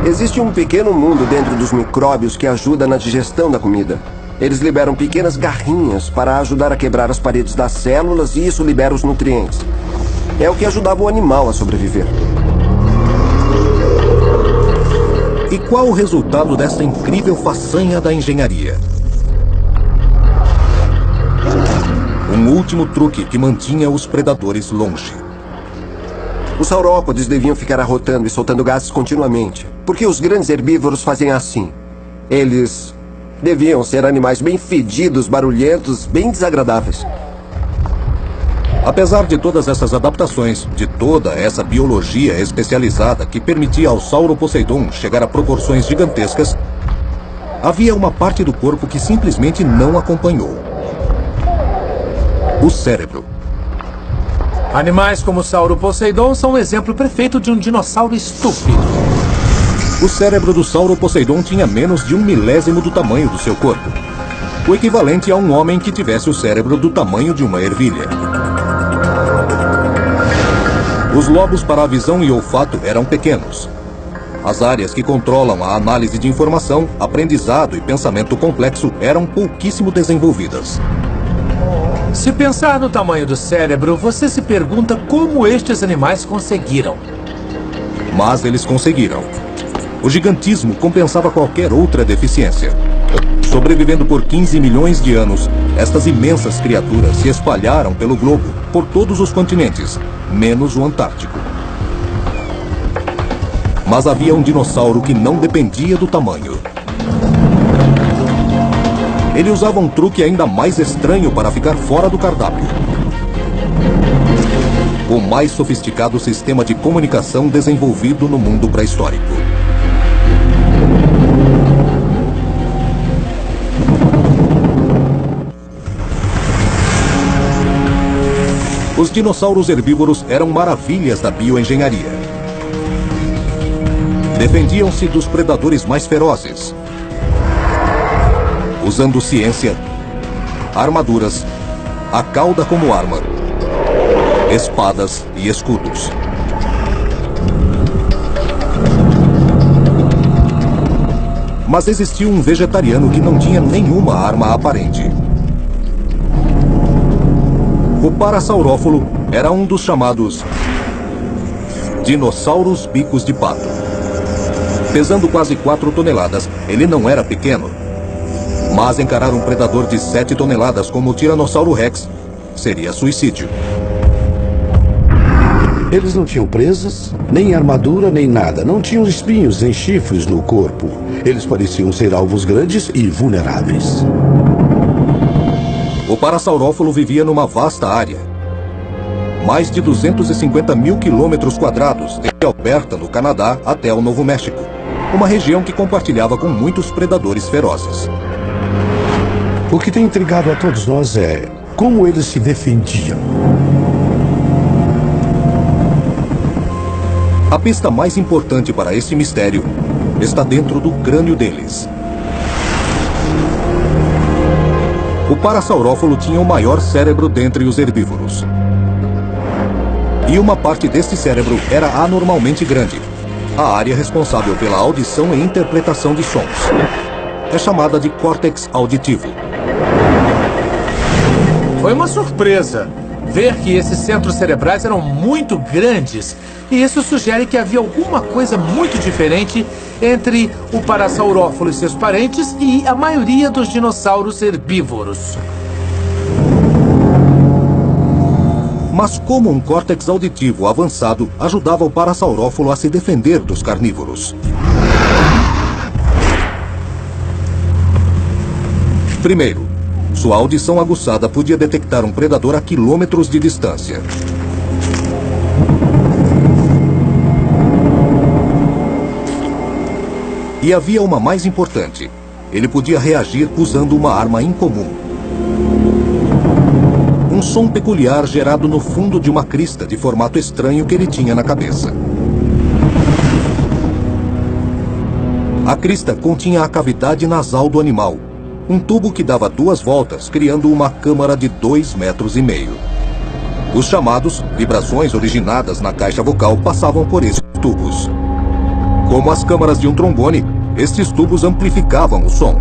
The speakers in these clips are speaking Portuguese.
Existe um pequeno mundo dentro dos micróbios que ajuda na digestão da comida. Eles liberam pequenas garrinhas para ajudar a quebrar as paredes das células e isso libera os nutrientes. É o que ajudava o animal a sobreviver. E qual o resultado dessa incrível façanha da engenharia? Um último truque que mantinha os predadores longe. Os saurópodes deviam ficar arrotando e soltando gases continuamente, porque os grandes herbívoros fazem assim. Eles deviam ser animais bem fedidos, barulhentos, bem desagradáveis. Apesar de todas essas adaptações, de toda essa biologia especializada que permitia ao Sauroposeidon chegar a proporções gigantescas, havia uma parte do corpo que simplesmente não acompanhou. O cérebro. Animais como o Sauroposeidon são um exemplo perfeito de um dinossauro estúpido. O cérebro do Sauroposeidon tinha menos de 1/1000º do tamanho do seu corpo. O equivalente a um homem que tivesse o cérebro do tamanho de uma ervilha. Os lobos para a visão e olfato eram pequenos. As áreas que controlam a análise de informação, aprendizado e pensamento complexo eram pouquíssimo desenvolvidas. Se pensar no tamanho do cérebro, você se pergunta como estes animais conseguiram. Mas eles conseguiram. O gigantismo compensava qualquer outra deficiência. Sobrevivendo por 15 milhões de anos, estas imensas criaturas se espalharam pelo globo, por todos os continentes, menos o Antártico. Mas havia um dinossauro que não dependia do tamanho. Ele usava um truque ainda mais estranho para ficar fora do cardápio. O mais sofisticado sistema de comunicação desenvolvido no mundo pré-histórico. Os dinossauros herbívoros eram maravilhas da bioengenharia. Defendiam-se dos predadores mais ferozes, usando ciência, armaduras, a cauda como arma, espadas e escudos. Mas existia um vegetariano que não tinha nenhuma arma aparente. O Parasaurófalo era um dos chamados dinossauros bicos de pato. Pesando quase 4 toneladas, ele não era pequeno. Mas encarar um predador de 7 toneladas como o Tiranossauro Rex seria suicídio. Eles não tinham presas, nem armadura, nem nada. Não tinham espinhos nem chifres no corpo. Eles pareciam ser alvos grandes e vulneráveis. O Parasaurófalo vivia numa vasta área. Mais de 250 mil quilômetros quadrados, de Alberta, no Canadá, até o Novo México. Uma região que compartilhava com muitos predadores ferozes. O que tem intrigado a todos nós é como eles se defendiam. A pista mais importante para esse mistério está dentro do crânio deles. O Parasaurófalo tinha o maior cérebro dentre os herbívoros. E uma parte deste cérebro era anormalmente grande. A área responsável pela audição e interpretação de sons. É chamada de córtex auditivo. Foi uma surpresa ver que esses centros cerebrais eram muito grandes. E isso sugere que havia alguma coisa muito diferente entre o Parasaurófalo e seus parentes e a maioria dos dinossauros herbívoros. Mas como um córtex auditivo avançado ajudava o Parasaurófalo a se defender dos carnívoros? Primeiro, sua audição aguçada podia detectar um predador a quilômetros de distância. E havia uma mais importante. Ele podia reagir usando uma arma incomum. Um som peculiar gerado no fundo de uma crista de formato estranho que ele tinha na cabeça. A crista continha a cavidade nasal do animal. Um tubo que dava 2 voltas, criando uma câmara de 2,5 metros. Os chamados vibrações originadas na caixa vocal passavam por esses tubos. Como as câmaras de um trombone, estes tubos amplificavam o som.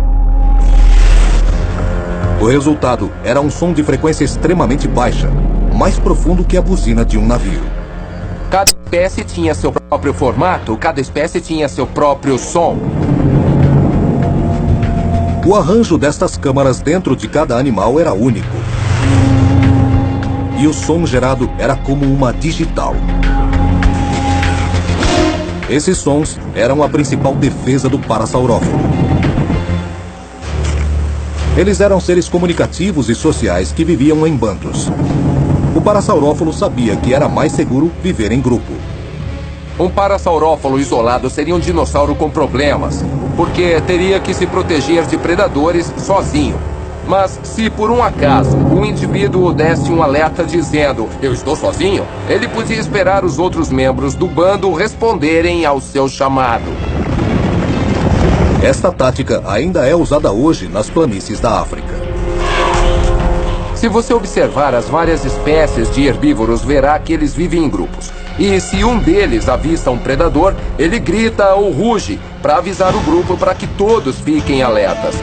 O resultado era um som de frequência extremamente baixa, mais profundo que a buzina de um navio. Cada espécie tinha seu próprio formato, cada espécie tinha seu próprio som. O arranjo destas câmaras dentro de cada animal era único. E o som gerado era como uma digital. Esses sons eram a principal defesa do parassaurófalo. Eles eram seres comunicativos e sociais que viviam em bandos. O parassaurófalo sabia que era mais seguro viver em grupo. Um parassaurófalo isolado seria um dinossauro com problemas, porque teria que se proteger de predadores sozinho. Mas se por um acaso o indivíduo desse um alerta dizendo "eu estou sozinho", ele podia esperar os outros membros do bando responderem ao seu chamado. Esta tática ainda é usada hoje nas planícies da África. Se você observar as várias espécies de herbívoros, verá que eles vivem em grupos. E se um deles avista um predador, ele grita ou ruge para avisar o grupo para que todos fiquem alertas.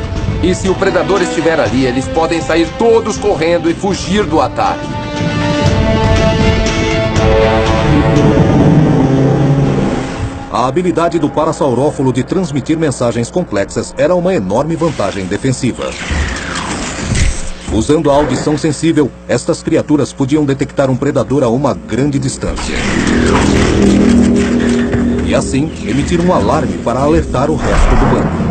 E se o predador estiver ali, eles podem sair todos correndo e fugir do ataque. A habilidade do parassaurófalo de transmitir mensagens complexas era uma enorme vantagem defensiva. Usando a audição sensível, estas criaturas podiam detectar um predador a uma grande distância. E assim, emitir um alarme para alertar o resto do bando.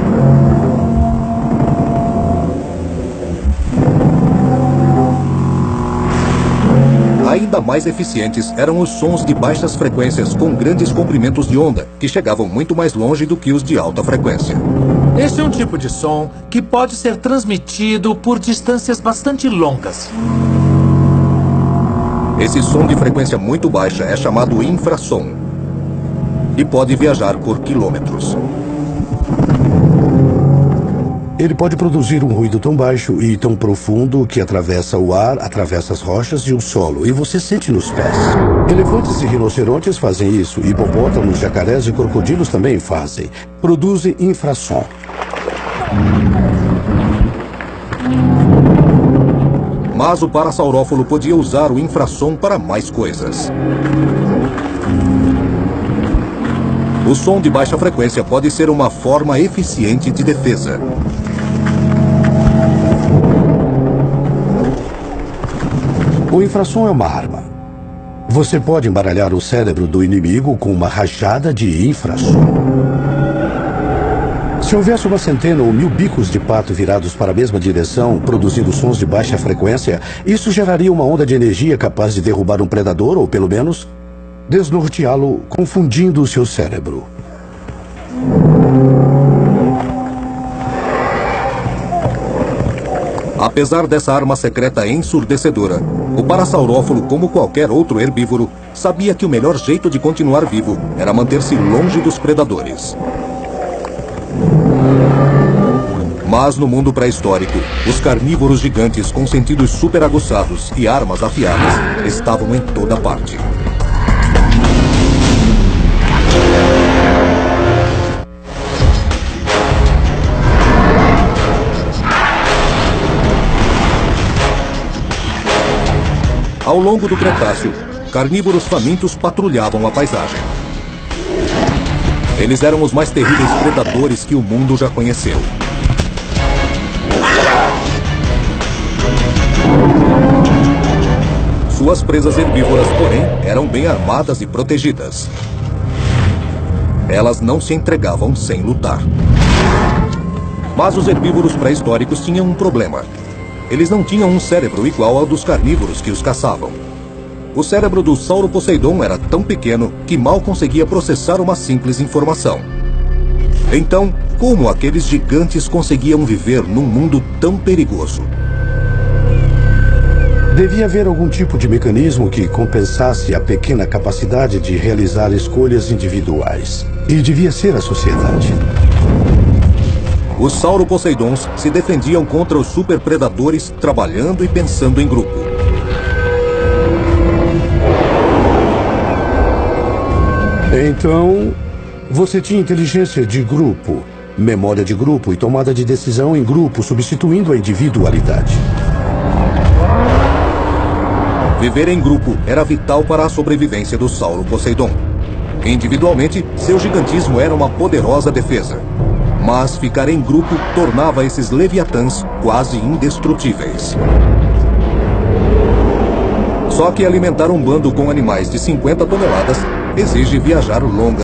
Ainda mais eficientes eram os sons de baixas frequências com grandes comprimentos de onda, que chegavam muito mais longe do que os de alta frequência. Este é um tipo de som que pode ser transmitido por distâncias bastante longas. Esse som de frequência muito baixa é chamado infrassom e pode viajar por quilômetros. Ele pode produzir um ruído tão baixo e tão profundo que atravessa o ar, atravessa as rochas e o solo, e você sente nos pés. Elefantes e rinocerontes fazem isso, hipopótamos, jacarés e crocodilos também fazem. Produzem infrassom. Mas o parassaurófalo podia usar o infrassom para mais coisas. O som de baixa frequência pode ser uma forma eficiente de defesa. O infrassom é uma arma. Você pode embaralhar o cérebro do inimigo com uma rajada de infrassom. Se houvesse uma centena ou 1000 bicos de pato virados para a mesma direção, produzindo sons de baixa frequência, isso geraria uma onda de energia capaz de derrubar um predador ou, pelo menos, desnorteá-lo, confundindo o seu cérebro. Apesar dessa arma secreta ensurdecedora, o parassaurófalo, como qualquer outro herbívoro, sabia que o melhor jeito de continuar vivo era manter-se longe dos predadores. Mas no mundo pré-histórico, os carnívoros gigantes com sentidos super aguçados e armas afiadas estavam em toda parte. Ao longo do Cretáceo, carnívoros famintos patrulhavam a paisagem. Eles eram os mais terríveis predadores que o mundo já conheceu. Suas presas herbívoras, porém, eram bem armadas e protegidas. Elas não se entregavam sem lutar. Mas os herbívoros pré-históricos tinham um problema. Eles não tinham um cérebro igual ao dos carnívoros que os caçavam. O cérebro do Sauroposeidon era tão pequeno que mal conseguia processar uma simples informação. Então, como aqueles gigantes conseguiam viver num mundo tão perigoso? Devia haver algum tipo de mecanismo que compensasse a pequena capacidade de realizar escolhas individuais. E devia ser a sociedade. Os Sauroposeidons se defendiam contra os superpredadores trabalhando e pensando em grupo. Então, Você tinha inteligência de grupo, memória de grupo e tomada de decisão em grupo, substituindo a individualidade. Viver em grupo era vital para a sobrevivência do Sauro Poseidon. Individualmente, seu gigantismo era uma poderosa defesa. Mas ficar em grupo tornava esses leviatãs quase indestrutíveis. Só que alimentar um bando com animais de 50 toneladas exige viajar longas